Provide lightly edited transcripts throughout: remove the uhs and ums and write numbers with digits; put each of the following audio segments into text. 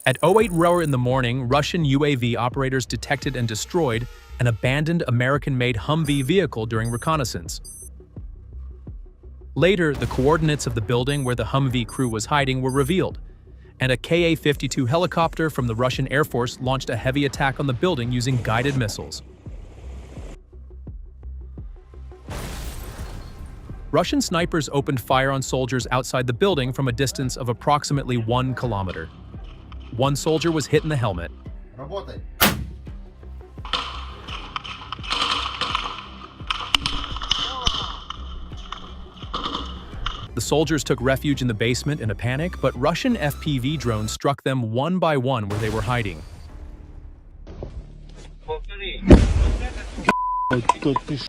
At 08:00 in the morning, Russian UAV operators detected and destroyed an abandoned American-made Humvee vehicle during reconnaissance. Later, the coordinates of the building where the Humvee crew was hiding were revealed, and a Ka-52 helicopter from the Russian Air Force launched a heavy attack on the building using guided missiles. Russian snipers opened fire on soldiers outside the building from a distance of approximately 1 kilometer. One soldier was hit in the helmet. The soldiers took refuge in the basement in a panic, but Russian FPV drones struck them one by one where they were hiding.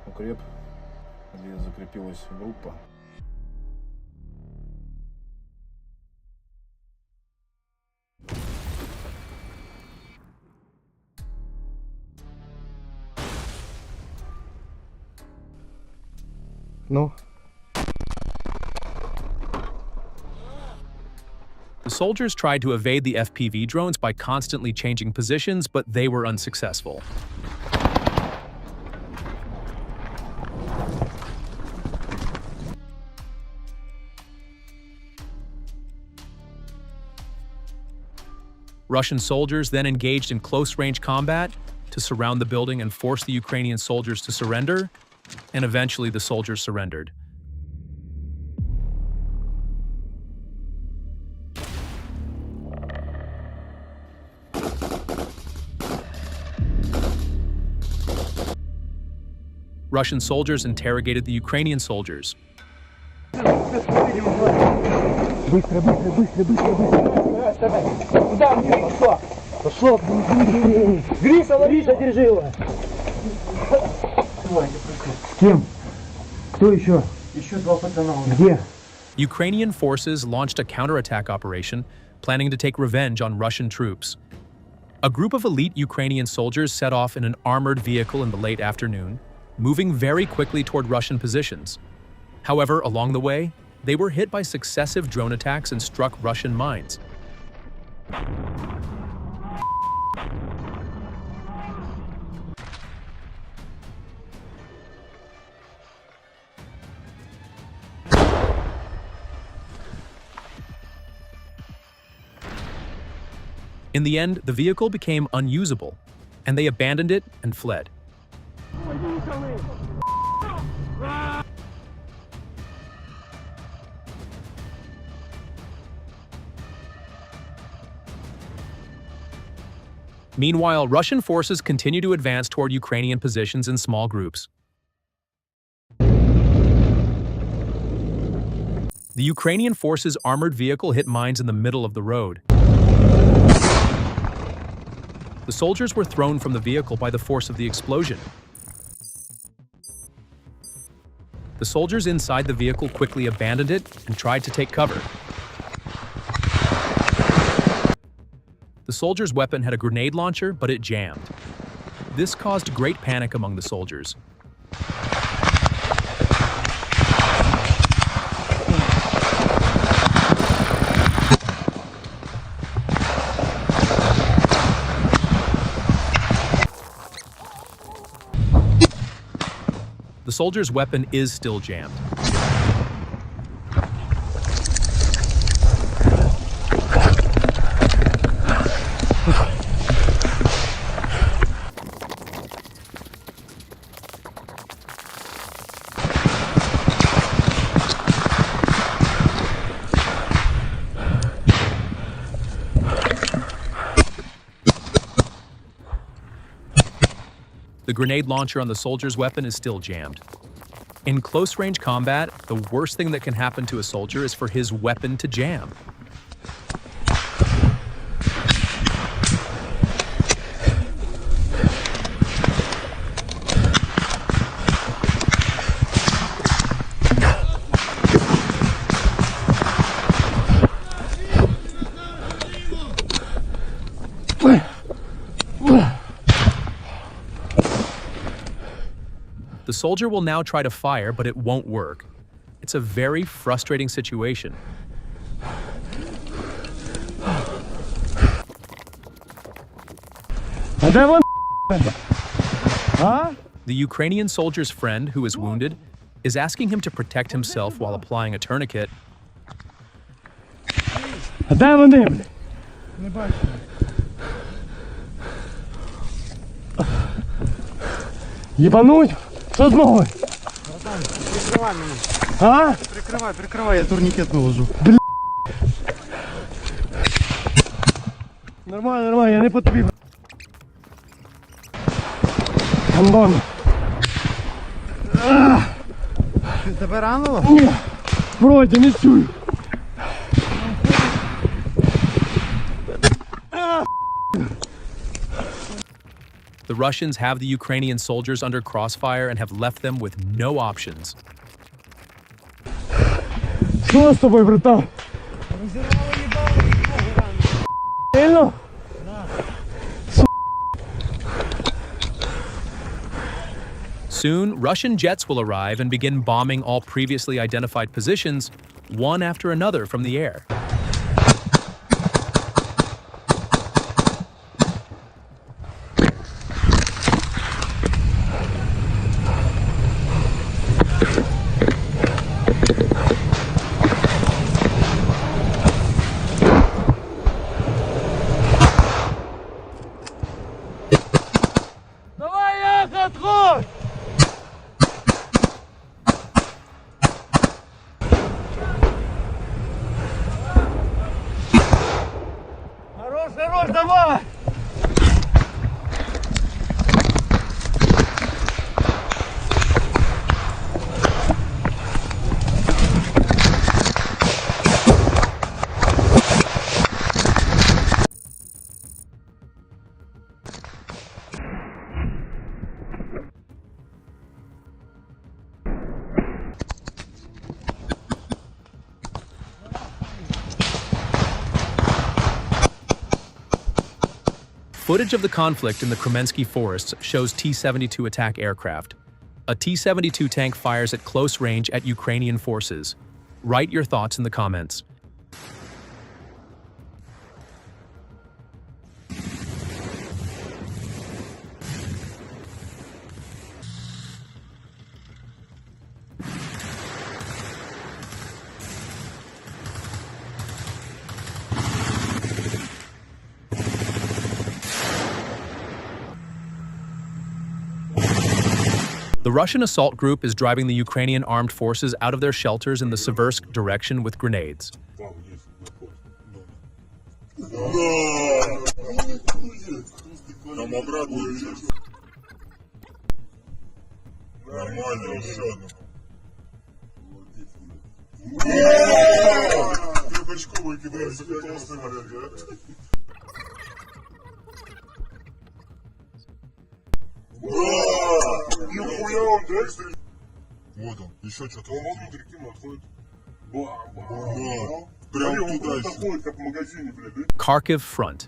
Укреп, где закрепилась группа. Ну. The soldiers tried to evade the FPV drones by constantly changing positions, but they were unsuccessful. Russian soldiers then engaged in close-range combat to surround the building and force the Ukrainian soldiers to surrender, and eventually the soldiers surrendered. Russian soldiers interrogated the Ukrainian soldiers. Ukrainian forces launched a counterattack operation, planning to take revenge on Russian troops. A group of elite Ukrainian soldiers set off in an armored vehicle in the late afternoon, moving very quickly toward Russian positions. However, along the way, they were hit by successive drone attacks and struck Russian mines. In the end, the vehicle became unusable, and they abandoned it and fled. Meanwhile, Russian forces continue to advance toward Ukrainian positions in small groups. The Ukrainian forces' armored vehicle hit mines in the middle of the road. The soldiers were thrown from the vehicle by the force of the explosion. The soldiers inside the vehicle quickly abandoned it and tried to take cover. The soldier's weapon had a grenade launcher, but it jammed. This caused great panic among the soldiers. The soldier's weapon is still jammed. The grenade launcher on the soldier's weapon is still jammed. In close-range combat, the worst thing that can happen to a soldier is for his weapon to jam. The soldier will now try to fire, but it won't work. It's a very frustrating situation. А де вон? А? The Ukrainian soldier's friend, who is wounded, is asking him to protect himself while applying a tourniquet. А де вони, блядь? Не бачу. Єбануть? Що з ногою? Прикривай мене. А? Прикривай, я турнікет наложу. Нормально, я не по тобі. Гандон. Тебе ранило? Ні, вроді не чую. The Russians have the Ukrainian soldiers under crossfire and have left them with no options. Що з тобою, братан? Сильно? Soon, Russian jets will arrive and begin bombing all previously identified positions, one after another from the air. Давай, я отходь! Хорош, давай! Footage of the conflict in the Kremensky forests shows T-72 attack aircraft. A T-72 tank fires at close range at Ukrainian forces. Write your thoughts in the comments. The Russian assault group is driving the Ukrainian armed forces out of their shelters in the Seversk direction with grenades. Там обратно есть. Нормально, еще одну. Ты бочковый кидаешь, тебе толстый вариант, да? Нихуя он, да? Вот он, еще что-то. Он вот внутрь кинул, отходит. Прям туда еще. Как в магазине, блядь. Kharkiv Front.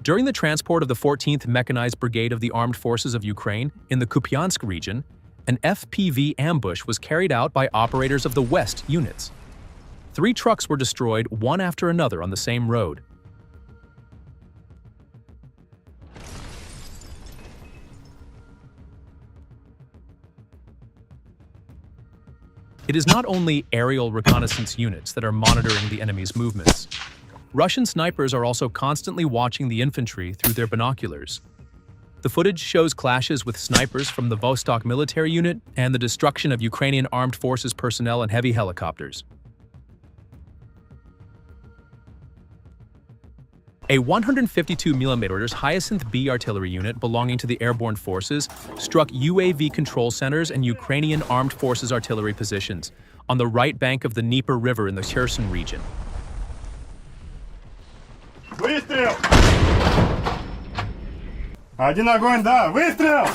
During the transport of the 14th Mechanized Brigade of the Armed Forces of Ukraine in the Kupiansk region, an FPV ambush was carried out by operators of the West units. 3 trucks were destroyed one after another on the same road. It is not only aerial reconnaissance units that are monitoring the enemy's movements. Russian snipers are also constantly watching the infantry through their binoculars. The footage shows clashes with snipers from the Vostok military unit and the destruction of Ukrainian armed forces personnel and heavy helicopters. A 152mm Hyacinth B artillery unit belonging to the airborne forces struck UAV control centers and Ukrainian armed forces artillery positions on the right bank of the Dnieper River in the Kherson region. Выстрел! Один огонь, да! Выстрел!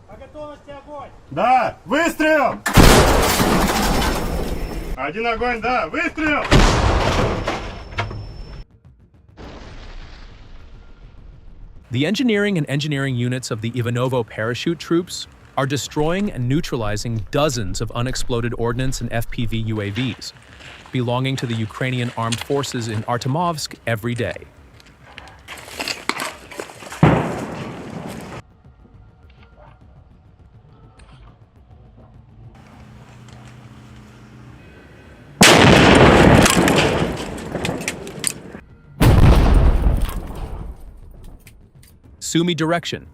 По готовности огонь! Да! Выстрел! Один огонь, да! Выстрел! The engineering units of the Ivanovo parachute troops are destroying and neutralizing dozens of unexploded ordnance and FPV UAVs belonging to the Ukrainian armed forces in Artemovsk every day. Sumy direction.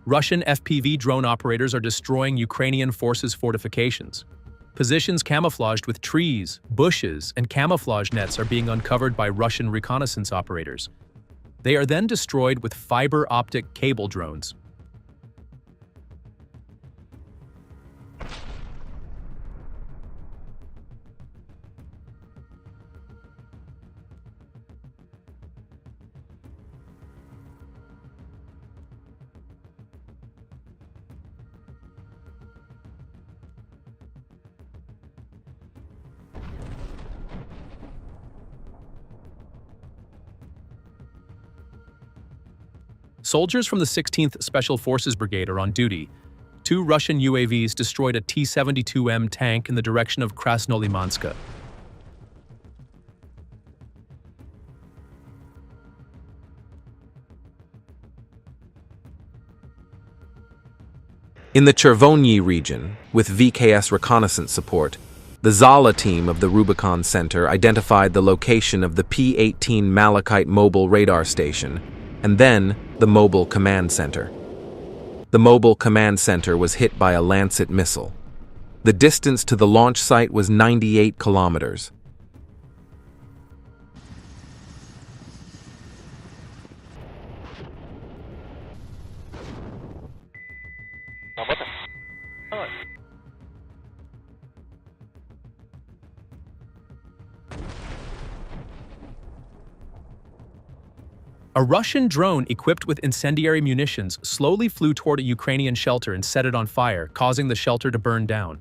Russian FPV drone operators are destroying Ukrainian forces' fortifications. Positions camouflaged with trees, bushes, and camouflage nets are being uncovered by Russian reconnaissance operators. They are then destroyed with fiber optic cable drones. Soldiers from the 16th Special Forces Brigade are on duty. 2 Russian UAVs destroyed a T-72M tank in the direction of Krasnolimanska. In the Chervony region, with VKS reconnaissance support, the Zala team of the Rubicon Center identified the location of the P-18 Malachite mobile radar station, and then the Mobile Command Center. The Mobile Command Center was hit by a Lancet missile. The distance to the launch site was 98 kilometers. A Russian drone equipped with incendiary munitions slowly flew toward a Ukrainian shelter and set it on fire, causing the shelter to burn down.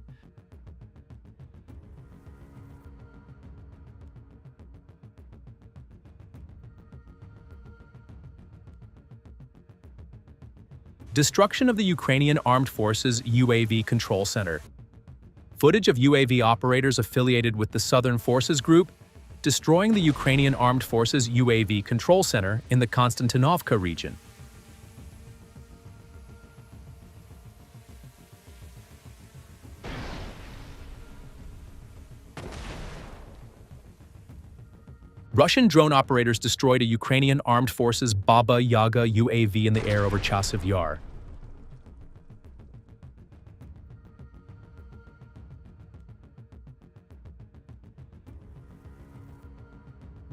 Destruction of the Ukrainian Armed Forces UAV Control Center. Footage of UAV operators affiliated with the Southern Forces Group destroying the Ukrainian Armed Forces UAV Control Center in the Konstantinovka region. Russian drone operators destroyed a Ukrainian Armed Forces Baba Yaga UAV in the air over Chasiv Yar.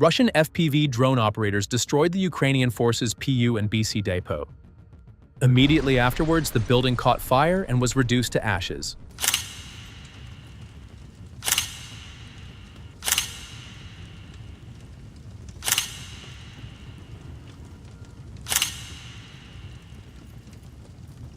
Russian FPV drone operators destroyed the Ukrainian forces' PU and BC depot. Immediately afterwards, the building caught fire and was reduced to ashes.